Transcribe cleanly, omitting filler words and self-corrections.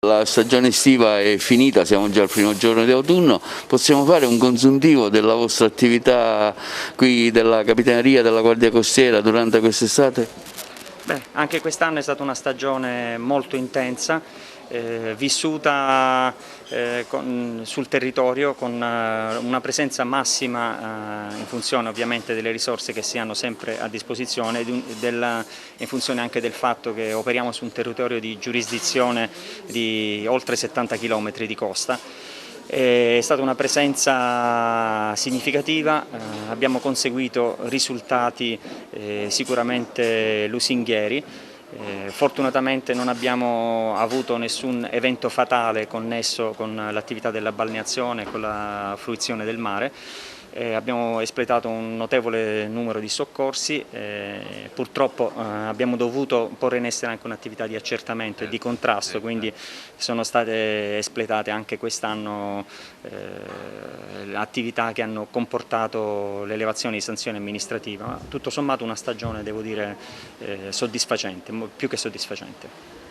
La stagione estiva è finita, siamo già al primo giorno di autunno, possiamo fare un consuntivo della vostra attività qui della Capitaneria della Guardia Costiera durante quest'estate? Beh, anche quest'anno è stata una stagione molto intensa, vissuta sul territorio con una presenza massima in funzione ovviamente delle risorse che si hanno sempre a disposizione in funzione anche del fatto che operiamo su un territorio di giurisdizione di oltre 70 km di costa. È stata una presenza significativa, abbiamo conseguito risultati sicuramente lusinghieri. Fortunatamente non abbiamo avuto nessun evento fatale connesso con l'attività della balneazione e con la fruizione del mare. Abbiamo espletato un notevole numero di soccorsi, purtroppo abbiamo dovuto porre in essere anche un'attività di accertamento e di contrasto, quindi sono state espletate anche quest'anno attività che hanno comportato l'elevazione di sanzioni amministrative, ma tutto sommato una stagione, devo dire, soddisfacente, più che soddisfacente.